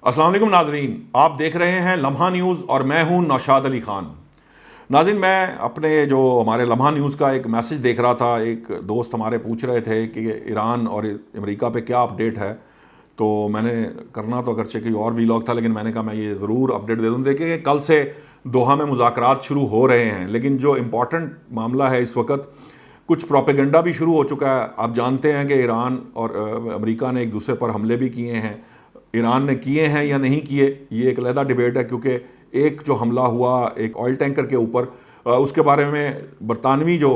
السلام علیکم ناظرین، آپ دیکھ رہے ہیں لمحہ نیوز اور میں ہوں نوشاد علی خان۔ ناظرین، میں اپنے جو ہمارے لمحہ نیوز کا ایک میسج دیکھ رہا تھا، ایک دوست ہمارے پوچھ رہے تھے کہ ایران اور امریکہ پہ کیا اپڈیٹ ہے، تو میں نے کرنا تو اگرچہ کوئی اور ویلاگ تھا، لیکن میں نے کہا میں یہ ضرور اپڈیٹ دے دوں۔ دیکھیں کل سے دوحہ میں مذاکرات شروع ہو رہے ہیں، لیکن جو امپورٹنٹ معاملہ ہے اس وقت، کچھ پروپیگنڈا بھی شروع ہو چکا ہے۔ آپ جانتے ہیں کہ ایران اور امریکہ نے ایک دوسرے پر حملے بھی کیے ہیں۔ ایران نے کیے ہیں یا نہیں کیے، یہ ایک علیحدہ ڈیبیٹ ہے، کیونکہ ایک جو حملہ ہوا ایک آئل ٹینکر کے اوپر، اس کے بارے میں برطانوی جو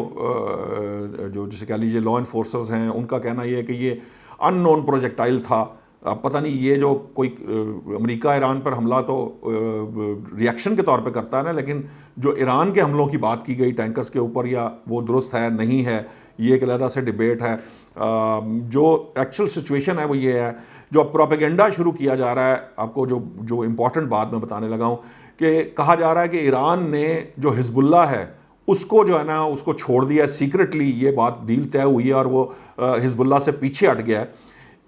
جسے کہہ لیجیے لا انفورسرز ہیں، ان کا کہنا یہ ہے کہ یہ ان نون پروجیکٹائل تھا۔ اب پتہ نہیں یہ جو کوئی امریکہ ایران پر حملہ تو ریئیکشن کے طور پہ کرتا ہے نا، لیکن جو ایران کے حملوں کی بات کی گئی ٹینکرز کے اوپر، یا وہ درست ہے نہیں ہے، یہ ایک علیحدہ سے ڈیبیٹ ہے۔ جو ایکچوئل سچویشن ہے وہ یہ ہے، جو پروپیگنڈا شروع کیا جا رہا ہے، آپ کو جو امپورٹنٹ بات میں بتانے لگا ہوں، کہ کہا جا رہا ہے کہ ایران نے جو حزب اللہ ہے اس کو جو ہے نا اس کو چھوڑ دیا ہے سیکرٹلی، یہ بات ڈیل طے ہوئی ہے اور وہ حزب اللہ سے پیچھے ہٹ گیا ہے۔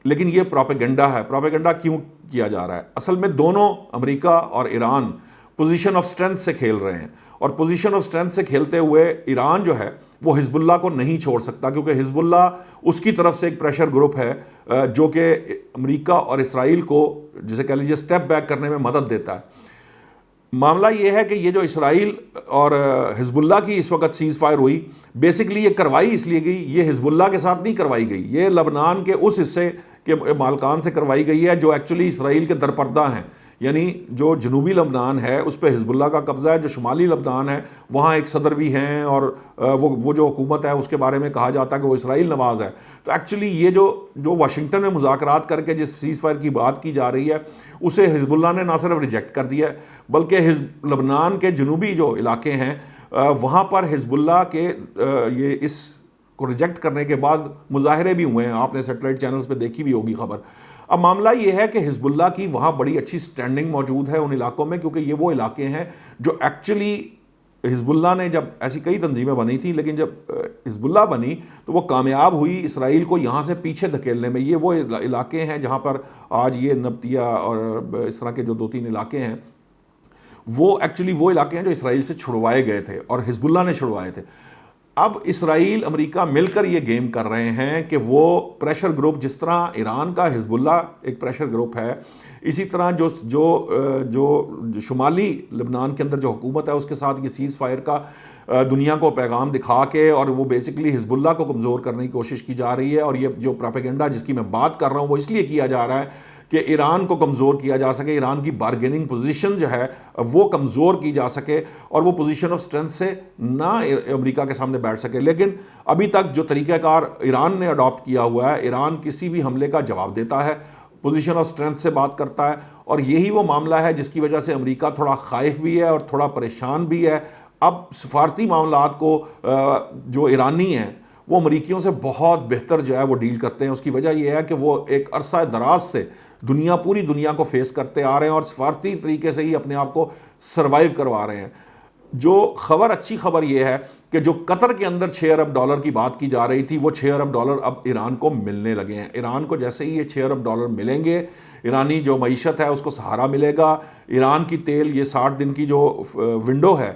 لیکن یہ پروپیگنڈا ہے۔ پروپیگنڈا کیوں کیا جا رہا ہے؟ اصل میں دونوں امریکہ اور ایران پوزیشن آف اسٹرینتھ سے کھیل رہے ہیں، اور پوزیشن آف اسٹرینتھ سے کھیلتے ہوئے ایران جو ہے وہ حزب اللہ کو نہیں چھوڑ سکتا، کیونکہ حزب اللہ اس کی طرف سے ایک پریشر گروپ ہے جو کہ امریکہ اور اسرائیل کو جسے کہہ لیجیے اسٹیپ بیک کرنے میں مدد دیتا ہے۔ معاملہ یہ ہے کہ یہ جو اسرائیل اور حزب اللہ کی اس وقت سیز فائر ہوئی، بیسکلی یہ کروائی اس لیے گئی، یہ حزب اللہ کے ساتھ نہیں کروائی گئی، یہ لبنان کے اس حصے کے مالکان سے کروائی گئی ہے جو ایکچولی اسرائیل کے درپردہ ہیں۔ یعنی جو جنوبی لبنان ہے اس پہ حزب اللہ کا قبضہ ہے، جو شمالی لبنان ہے وہاں ایک صدر بھی ہیں، اور وہ جو حکومت ہے اس کے بارے میں کہا جاتا ہے کہ وہ اسرائیل نواز ہے۔ تو ایکچولی یہ جو واشنگٹن میں مذاکرات کر کے جس سیز فائر کی بات کی جا رہی ہے، اسے حزب اللہ نے نہ صرف ریجیکٹ کر دیا ہے، بلکہ لبنان کے جنوبی جو علاقے ہیں وہاں پر حزب اللہ کے یہ اس کو ریجیکٹ کرنے کے بعد مظاہرے بھی ہوئے ہیں، آپ نے سیٹلائٹ چینلز پہ دیکھی بھی ہوگی خبر۔ اب معاملہ یہ ہے کہ حزب اللہ کی وہاں بڑی اچھی سٹینڈنگ موجود ہے ان علاقوں میں، کیونکہ یہ وہ علاقے ہیں جو ایکچولی حزب اللہ نے، جب ایسی کئی تنظیمیں بنی تھیں لیکن جب حزب اللہ بنی تو وہ کامیاب ہوئی اسرائیل کو یہاں سے پیچھے دھکیلنے میں۔ یہ وہ علاقے ہیں جہاں پر آج یہ نبطیہ اور اس طرح کے جو 2-3 علاقے ہیں، وہ ایکچولی وہ علاقے ہیں جو اسرائیل سے چھڑوائے گئے تھے اور حزب اللہ نے چھڑوائے تھے۔ اب اسرائیل امریکہ مل کر یہ گیم کر رہے ہیں کہ وہ پریشر گروپ، جس طرح ایران کا حزب اللہ ایک پریشر گروپ ہے، اسی طرح جو شمالی لبنان کے اندر جو حکومت ہے اس کے ساتھ یہ سیز فائر کا دنیا کو پیغام دکھا کے، اور وہ بیسکلی حزب اللہ کو کمزور کرنے کی کوشش کی جا رہی ہے۔ اور یہ جو پروپیگنڈا جس کی میں بات کر رہا ہوں وہ اس لیے کیا جا رہا ہے کہ ایران کو کمزور کیا جا سکے، ایران کی بارگیننگ پوزیشن جو ہے وہ کمزور کی جا سکے، اور وہ پوزیشن آف اسٹرینتھ سے نہ امریکہ کے سامنے بیٹھ سکے۔ لیکن ابھی تک جو طریقہ کار ایران نے اڈاپٹ کیا ہوا ہے، ایران کسی بھی حملے کا جواب دیتا ہے، پوزیشن آف اسٹرینتھ سے بات کرتا ہے، اور یہی وہ معاملہ ہے جس کی وجہ سے امریکہ تھوڑا خائف بھی ہے اور تھوڑا پریشان بھی ہے۔ اب سفارتی معاملات کو جو ایرانی ہیں وہ امریکیوں سے بہت بہتر جو ہے وہ ڈیل کرتے ہیں۔ اس کی وجہ یہ ہے کہ وہ ایک عرصہ دراز سے پوری دنیا کو فیس کرتے آ رہے ہیں اور سفارتی طریقے سے ہی اپنے آپ کو سروائیو کروا رہے ہیں۔ جو اچھی خبر یہ ہے کہ جو قطر کے اندر $6 ارب کی بات کی جا رہی تھی، وہ $6 ارب اب ایران کو ملنے لگے ہیں۔ ایران کو جیسے ہی یہ $6 ارب ملیں گے، ایرانی جو معیشت ہے اس کو سہارا ملے گا۔ ایران کی تیل یہ 60 دن کی جو ونڈو ہے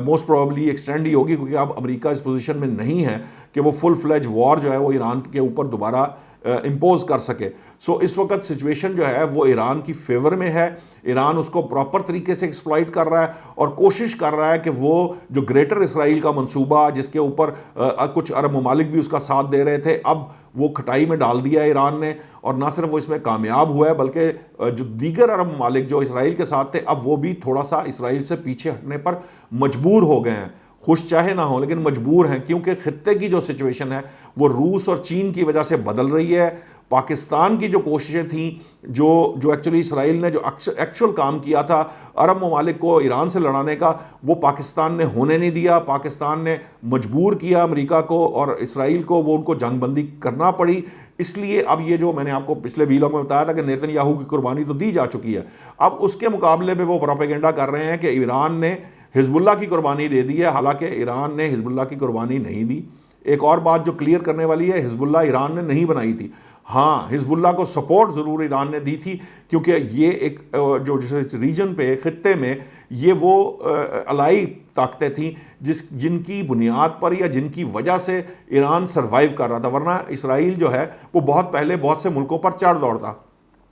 موسٹ پروبلی ایکسٹینڈ ہی ہوگی، کیونکہ اب امریکہ اس پوزیشن میں نہیں ہے کہ وہ فل فلیج وار جو ہے وہ ایران کے اوپر دوبارہ امپوز کر سکے۔ سو اس وقت سچویشن جو ہے وہ ایران کی فیور میں ہے۔ ایران اس کو پراپر طریقے سے ایکسپلائٹ کر رہا ہے اور کوشش کر رہا ہے کہ وہ جو گریٹر اسرائیل کا منصوبہ، جس کے اوپر کچھ عرب ممالک بھی اس کا ساتھ دے رہے تھے، اب وہ کھٹائی میں ڈال دیا ہے ایران نے، اور نہ صرف وہ اس میں کامیاب ہوا ہے بلکہ جو دیگر عرب ممالک جو اسرائیل کے ساتھ تھے، اب وہ بھی تھوڑا سا اسرائیل سے پیچھے ہٹنے پر مجبور ہو گئے ہیں، خوش چاہے نہ ہوں لیکن مجبور ہیں، کیونکہ خطے کی جو سچویشن ہے وہ روس اور چین کی وجہ سے بدل رہی ہے۔ پاکستان کی جو کوششیں تھیں، جو ایکچولی اسرائیل نے جو ایکچوئل کام کیا تھا عرب ممالک کو ایران سے لڑانے کا، وہ پاکستان نے ہونے نہیں دیا۔ پاکستان نے مجبور کیا امریکہ کو اور اسرائیل کو، وہ ان کو جنگ بندی کرنا پڑی۔ اس لیے اب یہ جو میں نے آپ کو پچھلے ویلاگ میں بتایا تھا کہ نیتن یاہو کی قربانی تو دی جا چکی ہے، اب اس کے مقابلے میں وہ پروپیگنڈا کر رہے ہیں کہ ایران نے حزب اللہ کی قربانی دے دی ہے، حالانکہ ایران نے حزب اللہ کی قربانی نہیں دی۔ ایک اور بات جو کلیئر کرنے والی ہے، حزب اللہ ایران نے نہیں بنائی تھی۔ ہاں حزب اللہ کو سپورٹ ضرور ایران نے دی تھی، کیونکہ یہ ایک جو ریجن پہ خطے میں یہ وہ الائی طاقتیں تھیں جن کی بنیاد پر یا جن کی وجہ سے ایران سروائیو کر رہا تھا، ورنہ اسرائیل جو ہے وہ بہت پہلے بہت سے ملکوں پر چڑھ دوڑتا.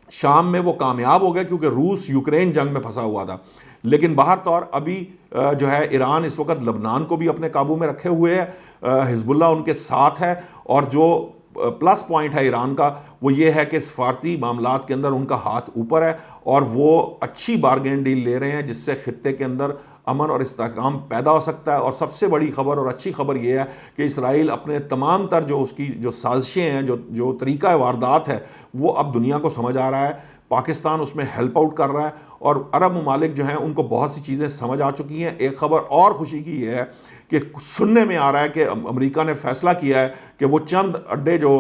شام میں وہ کامیاب ہو گیا کیونکہ روس یوکرین جنگ میں پھنسا ہوا تھا، لیکن باہر طور ابھی جو ہے ایران اس وقت لبنان کو بھی اپنے قابو میں رکھے ہوئے ہے، حزب اللہ ان کے ساتھ ہے، اور جو پلس پوائنٹ ہے ایران کا وہ یہ ہے کہ سفارتی معاملات کے اندر ان کا ہاتھ اوپر ہے، اور وہ اچھی بارگین ڈیل لے رہے ہیں جس سے خطے کے اندر امن اور استحکام پیدا ہو سکتا ہے. اور سب سے بڑی خبر اور اچھی خبر یہ ہے کہ اسرائیل اپنے تمام تر جو اس کی جو سازشیں ہیں، جو طریقہ واردات ہے، وہ اب دنیا کو سمجھ آ رہا ہے. پاکستان اس میں ہیلپ آؤٹ کر رہا ہے، اور عرب ممالک جو ہیں ان کو بہت سی چیزیں سمجھ آ چکی ہیں. ایک خبر اور خوشی کی یہ ہے کہ سننے میں آ رہا ہے کہ امریکہ نے فیصلہ کیا ہے کہ وہ چند اڈے جو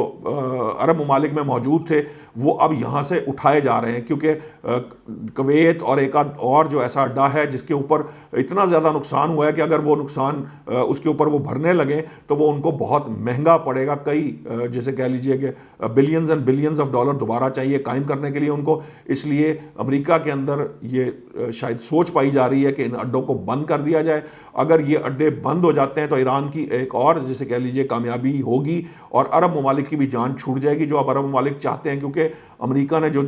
عرب ممالک میں موجود تھے وہ اب یہاں سے اٹھائے جا رہے ہیں، کیونکہ کویت اور ایک اور جو ایسا اڈا ہے جس کے اوپر اتنا زیادہ نقصان ہوا ہے کہ اگر وہ نقصان اس کے اوپر وہ بھرنے لگیں تو وہ ان کو بہت مہنگا پڑے گا. کئی جیسے کہہ لیجئے کہ billions and billions of dollar دوبارہ چاہیے قائم کرنے کے لیے ان کو. اس لیے امریکہ کے اندر یہ شاید سوچ پائی جا رہی ہے کہ ان اڈوں کو بند کر دیا جائے. اگر یہ اڈے بند ہو جاتے ہیں تو ایران کی ایک اور جیسے کہہ لیجئے کامیابی ہوگی، اور عرب ممالک کی بھی جان چھوٹ جائے گی جو اب عرب ممالک چاہتے ہیں، کیونکہ امریکہ نے جو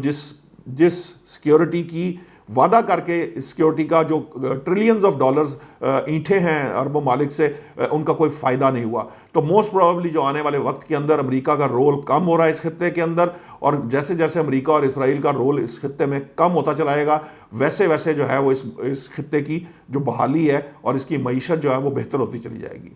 جس سیکیورٹی کی وعدہ کر کے سیکیورٹی کا جو ٹریلینز آف ڈالرز اینٹھے ہیں عرب ممالک سے، ان کا کوئی فائدہ نہیں ہوا. تو موسٹ پروبیبلی جو آنے والے وقت کے اندر امریکہ کا رول کم ہو رہا ہے اس خطے کے اندر، اور جیسے جیسے امریکہ اور اسرائیل کا رول اس خطے میں کم ہوتا چلا جائے گا ویسے ویسے جو ہے وہ اس خطے کی جو بحالی ہے اور اس کی معیشت جو ہے وہ بہتر ہوتی چلی جائے گی.